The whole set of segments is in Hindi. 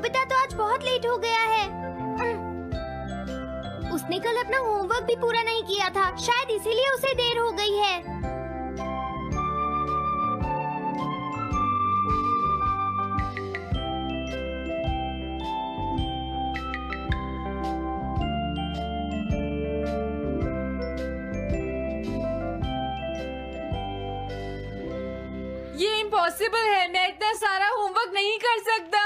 नोबिता तो आज बहुत लेट हो गया है। उसने कल अपना होमवर्क भी पूरा नहीं किया था, शायद इसीलिए उसे देर हो गई है। ये इम्पॉसिबल है, मैं इतना सारा होमवर्क नहीं कर सकता।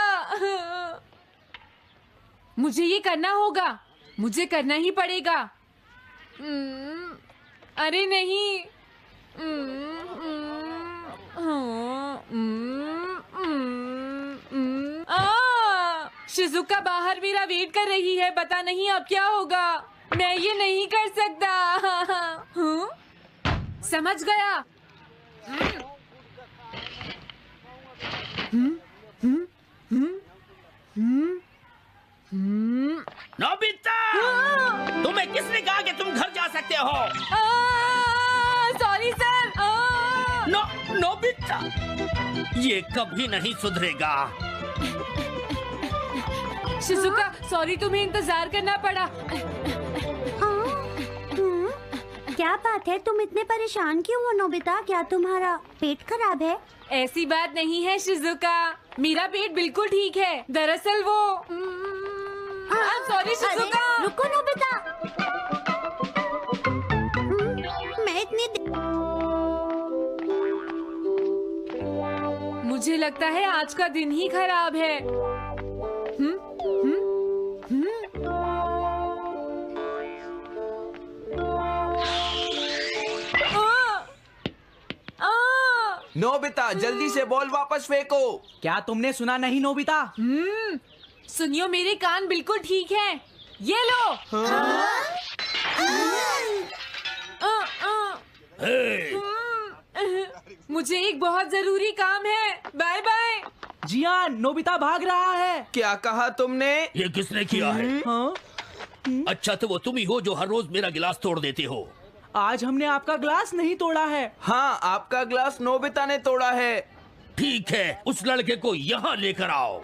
मुझे ये करना होगा, मुझे करना ही पड़ेगा। अरे नहीं। शिजुका बाहर मेरा वेट कर रही है, पता नहीं अब क्या होगा। मैं ये नहीं कर सकता। समझ गया। नोबिता, तुम्हें किसने कहा कि तुम घर जा सकते हो? Sorry sir. नोबिता, ये कभी नहीं सुधरेगा। शिजुका सॉरी, तुम्हें इंतजार करना पड़ा। क्या बात है, तुम इतने परेशान क्यों हो नोबिता? क्या तुम्हारा पेट खराब है? ऐसी बात नहीं है शिजुका, मेरा पेट बिल्कुल ठीक है। दरअसल वो सॉरी शिजुका। रुको नोबिता, मैं इतनी मुझे लगता है आज का दिन ही खराब है। नोबिता, जल्दी से बॉल वापस फेंको। क्या तुमने सुना नहीं नोबिता? सुनियो, मेरे कान बिल्कुल ठीक हैं। ये लो। मुझे एक बहुत जरूरी काम है। Bye bye. जियान, नोबिता भाग रहा है। क्या कहा तुमने? ये किसने किया है? हाँ? अच्छा तो वो तुम ही हो जो हर रोज मेरा गिलास तोड़ देते हो। आज हमने आपका ग्लास नहीं तोड़ा है। हाँ, आपका ग्लास नोबिता ने तोड़ा है। ठीक है, उस लड़के को यहाँ लेकर आओ।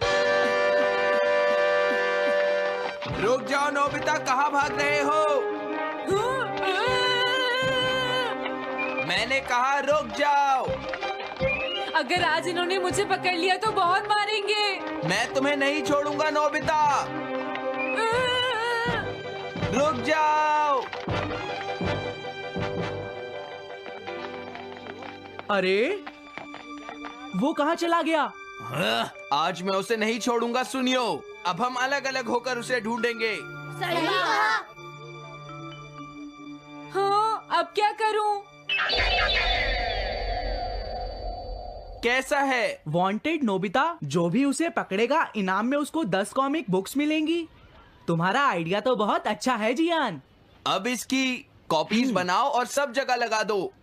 रुक जाओ नोबिता, कहाँ भाग रहे हो? मैंने कहा रुक जाओ। अगर आज इन्होंने मुझे पकड़ लिया तो बहुत मारेंगे। मैं तुम्हें नहीं छोड़ूंगा नोबिता, रुक जाओ। अरे वो कहाँ चला गया? आज मैं उसे नहीं छोड़ूंगा। सुनियो, अब हम अलग अलग होकर उसे ढूंढेंगे। सही कहा। हाँ, अब क्या करूं? कैसा है? वांटेड नोबिता, जो भी उसे पकड़ेगा इनाम में उसको 10 कॉमिक बुक्स मिलेंगी। तुम्हारा आइडिया तो बहुत अच्छा है जियान। अब इसकी कॉपीज बनाओ और सब जगह लगा दो।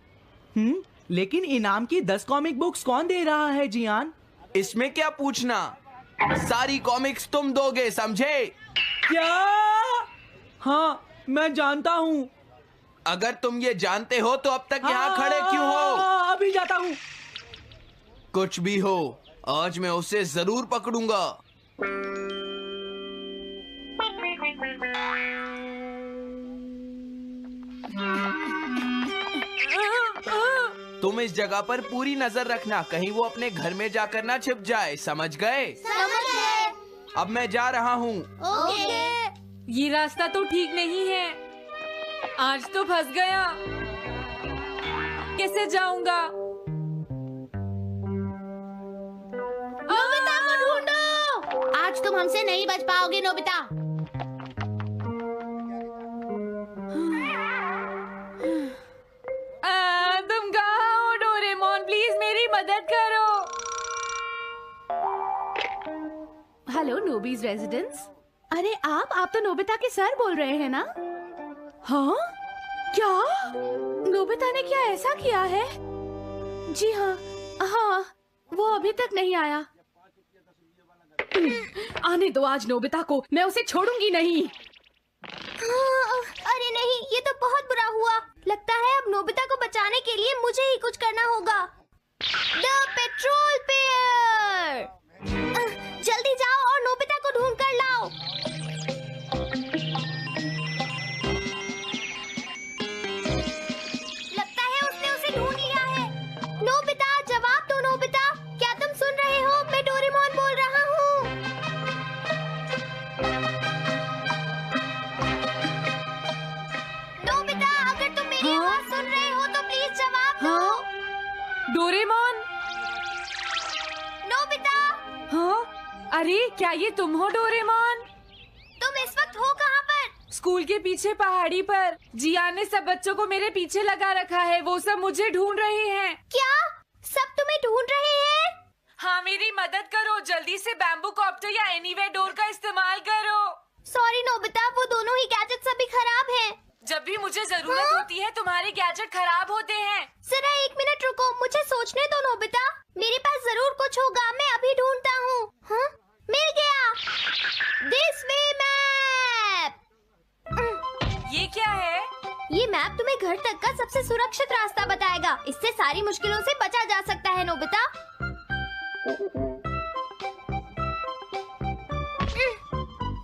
लेकिन इनाम की 10 कॉमिक बुक्स कौन दे रहा है जियान? इसमें क्या पूछना, सारी कॉमिक्स तुम दोगे, समझे? क्या? हाँ, मैं जानता हूँ। अगर तुम ये जानते हो तो अब तक यहाँ खड़े क्यों हो? अभी जाता हूँ। कुछ भी हो, आज मैं उसे जरूर पकड़ूंगा। तुम इस जगह पर पूरी नजर रखना, कहीं वो अपने घर में जाकर ना छिप जाए, समझ गए? समझ गए। अब मैं जा रहा हूँ। ओके। ये रास्ता तो ठीक नहीं है। आज तो फंस गया। कैसे जाऊंगा? नोबिता को ढूंढो। आज तुम हमसे नहीं बच पाओगे नोबिता। तुम कहाँ हो डोरेमोन? प्लीज मेरी मदद करो। हेलो नोबीज रेजिडेंस। अरे आप तो नोबिता के सर बोल रहे हैं ना? हाँ? क्या? नोबिता ने क्या ऐसा किया है? जी हाँ, हाँ, वो अभी तक नहीं आया। आने दो आज नोबिता को, मैं उसे छोड़ूंगी नहीं। अरे नहीं, ये तो बहुत बुरा हुआ। लगता है अब नोबिता को बचाने के लिए मुझे ही कुछ करना होगा। The petrol pair. जल्दी जाओ और नोबिता को डोरेमोन। नोबिता, हाँ, अरे क्या ये तुम हो डोरेमोन? तुम इस वक्त हो कहाँ पर? स्कूल के पीछे पहाड़ी पर। जियान ने सब बच्चों को मेरे पीछे लगा रखा है, वो सब मुझे ढूंढ रहे हैं। क्या सब तुम्हें ढूंढ रहे हैं? हाँ, मेरी मदद करो, जल्दी से बैम्बू कॉप्टर या एनीवेयर डोर का इस्तेमाल करो। सॉरी नोबिता, वो दोनों ही गैजेट्स अभी खराब हैं। जब भी मुझे जरूरत होती है तुम्हारे गैजेट खराब होते हैं। जरा 1 मिनट रुको, मुझे सोचने दो नोबिता। मेरे पास जरूर कुछ होगा, मैं अभी ढूंढता हूँ। हाँ, मिल गया। This way map. ये क्या है? ये मैप तुम्हें घर तक का सबसे सुरक्षित रास्ता बताएगा। इससे सारी मुश्किलों से बचा जा सकता है नोबिता।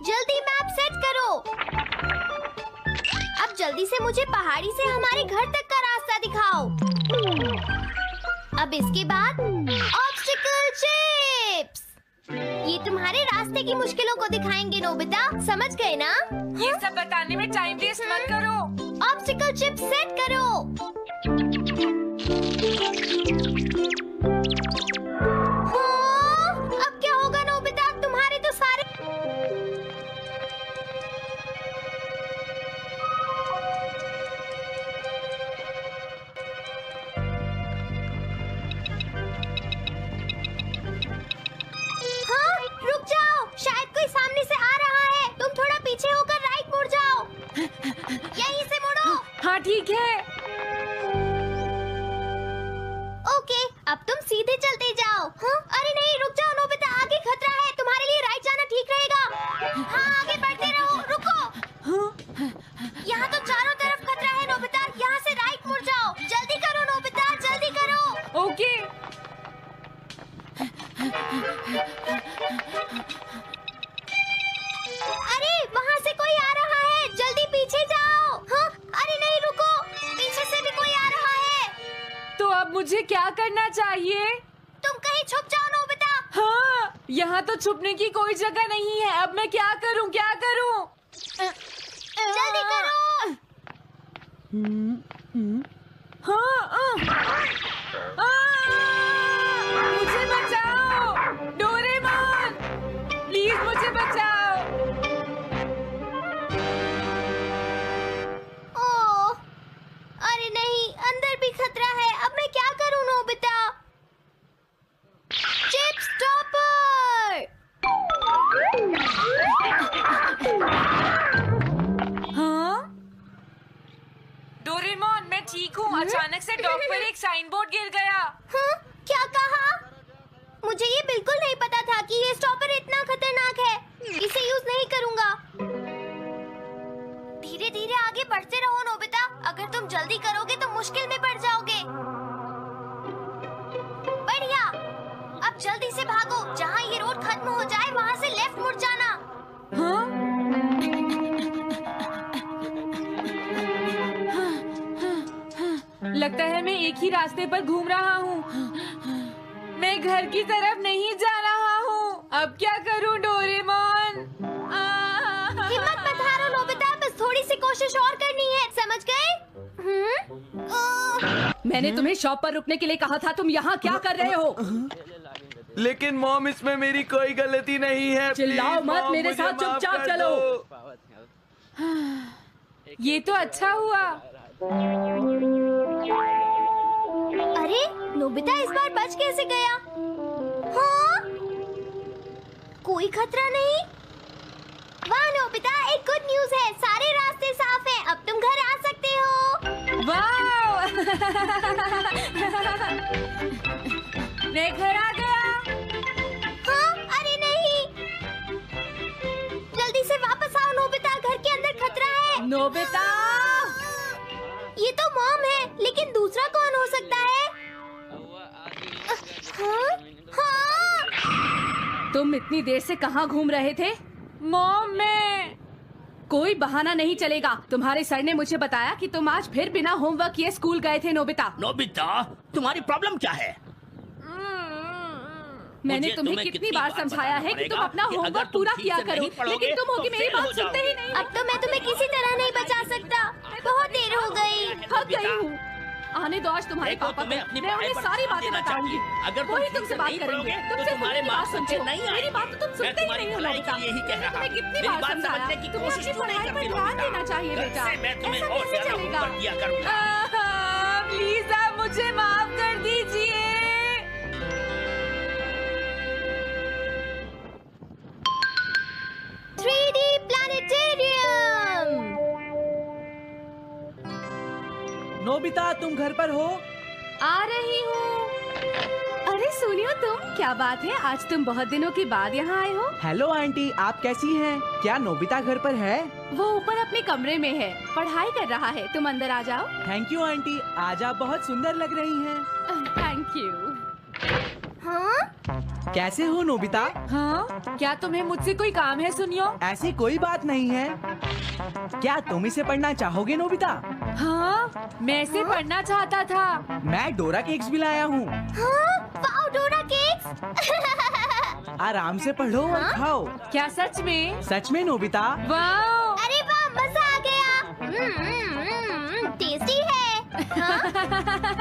जल्दी मैप सेट करो। अब जल्दी से मुझे पहाड़ी से हमारे घर तक का रास्ता दिखाओ। अब इसके बाद ऑब्स्टिकल चिप्स। ये तुम्हारे रास्ते की मुश्किलों को दिखाएंगे नोबिता, समझ गए ना? ये सब बताने में टाइम वेस्ट मत करो। ऑब्स्टिकल चिप्स सेट करो। हाँ, अब क्या होगा नोबिता? तुम्हारे तो सारे रुक जाओ, शायद कोई सामने से आ रहा है। तुम थोड़ा पीछे होकर राइट मुड़ जाओ। यहीं से मुड़ो। हाँ ठीक है। ओके, अब तुम सीधे चलते जाओ। हाँ? अरे नहीं, रुक जाओ नोबिता, आगे खतरा है। तुम्हारे लिए राइट जाना ठीक रहेगा। हाँ, आगे बढ़ते रहो। रुको, यहाँ तो चारों तरफ खतरा है नोबिता, यहाँ से राइट मुड़ जाओ। जल्दी करो नोबिता, जल्दी करो। ओके। अरे वहाँ से कोई आ रहा है, जल्दी पीछे जाओ। हाँ? अरे नहीं, रुको, पीछे से भी कोई आ रहा है। तो अब मुझे क्या करना चाहिए? तुम कहीं छुप जाओ नोबिता। हाँ, यहाँ तो छुपने की कोई जगह नहीं है। अब मैं क्या करूँ, क्या करूँ? जल्दी करो। हाँ, मुझे बचाओ डोरेमोन, प्लीज मुझे बचाओ। ओह, अरे नहीं, अंदर भी खतरा है। अब मैं क्या करूं नोबिता? Chip stopper. हाँ? डोरेमोन, मैं ठीक हूँ। अचानक से डॉक पर एक साइन बोर्ड गिर गया। हाँ? क्या कहा? मुझे ये बिल्कुल नहीं पता था कि ये स्टॉपर इतना खतरनाक है। इसे यूज नहीं करूंगा। धीरे धीरे आगे बढ़ते रहो नोबिता। अगर तुम जल्दी करोगे तो मुश्किल में पड़ जाओगे। बढ़िया, अब जल्दी से भागो। जहाँ ये रोड खत्म हो जाए वहाँ से लेफ्ट मुड़ जाना। हाँ? लगता है मैं एक ही रास्ते पर घूम रहा हूँ। मैं घर की तरफ नहीं जा रहा हूँ। अब क्या करूँ डोरेमोन? हिम्मत मत हारो नोबिता, बस थोड़ी सी कोशिश और करनी है, समझ गए? मैंने तुम्हें शॉप पर रुकने के लिए कहा था, तुम यहाँ क्या कर रहे हो? लेकिन मॉम, इसमें मेरी कोई गलती नहीं है। चिल्लाओ प्लीज, मत, मॉम, मेरे मुझे साथ माफ चुपचाप कर चलो। दो। ये तो अच्छा हुआ। अरे नोबिता इस बार बच कैसे गया? हाँ? कोई खतरा नहीं। वाह नोबिता, एक गुड न्यूज़ है, सारे रास्ते साफ हैं। अब तुम घर आ सकते हो। वाह! मैं घर आ गया। हाँ? अरे नहीं, जल्दी से वापस आओ नोबिता, घर के अंदर खतरा है। नोबिता! ये तो मॉम है, लेकिन दूसरा कौन हो सकता है? हाँ? हाँ? तुम इतनी देर से कहाँ घूम रहे थे? मॉम, मैं कोई बहाना नहीं चलेगा। तुम्हारे सर ने मुझे बताया कि तुम आज फिर बिना होमवर्क किए स्कूल गए थे नोबिता। नोबिता, तुम्हारी प्रॉब्लम क्या है? मैंने मुझे तुम्हें तुम्हें कितनी बार समझाया है कि तुम अपना कि अगर होमवर्क तुम पूरा ठीक किया से करो, नहीं पढ़ोगे, लेकिन तुम हो कि तो मेरी फेल हो बात सुनते ही जाओगे। नहीं। अब तो मैं तुम्हें किसी तरह नहीं बचा सकता। बहुत देर हो गई। थक गई हूँ। आने दो आज तुम्हारे देखो, पापा तुम्हें को। अपनी मैं पढ़ाई उन्हें पर सारी ध्यान बातें देना बताऊंगी। चाहिए। अगर तुम वही ठीक तुमसे से बात नहीं करेंगे। पढ़ोगे, तो तुमसे तुम्हारे मेरी बात मार्क्स सुनते अच्छे हो। नहीं मेरी आएंगे। बात तो तुम मैं सुनते ही तुम्हारी नहीं हो भलाई नोबिता। के लिए ही कह रहा तुम्हें हूँ। कितनी मेरी बार बात समझाया समझने की तुम्हें कोशिश अपनी क्यों नहीं पढ़ाई पर करती ध्यान नोबिता? देना चाहिए कल बेटा। से मैं तुम्हें ऐसा और कैसे ज्यादा चलेगा? होमवर्क दिया करूंगा। प्लीज आप मुझे माफ कर दीजिए। 3D planetarium. नोबिता तुम घर पर हो? आ रही हूँ। अरे सुनियो तुम, क्या बात है, आज तुम बहुत दिनों के बाद यहाँ आए हो। हेलो आंटी, आप कैसी हैं? क्या नोबिता घर पर है? वो ऊपर अपने कमरे में है, पढ़ाई कर रहा है। तुम अंदर आ जाओ। थैंक यू आंटी, आज आप बहुत सुंदर लग रही हैं। Thank you. हाँ? कैसे हो नोबिता? हाँ, क्या तुम्हें मुझसे कोई काम है सुनियो? ऐसी कोई बात नहीं है। क्या तुम इसे पढ़ना चाहोगे नोबिता? हाँ, मैं इसे पढ़ना चाहता था। मैं डोरा केक्स भी लाया हूँ। हाँ? वाओ, डोरा केक्स। आराम से पढ़ो और खाओ। क्या सच में? सच में नोबिता? वाह! अरे वाह, मजा आ गया। टेस्टी है। हाँ?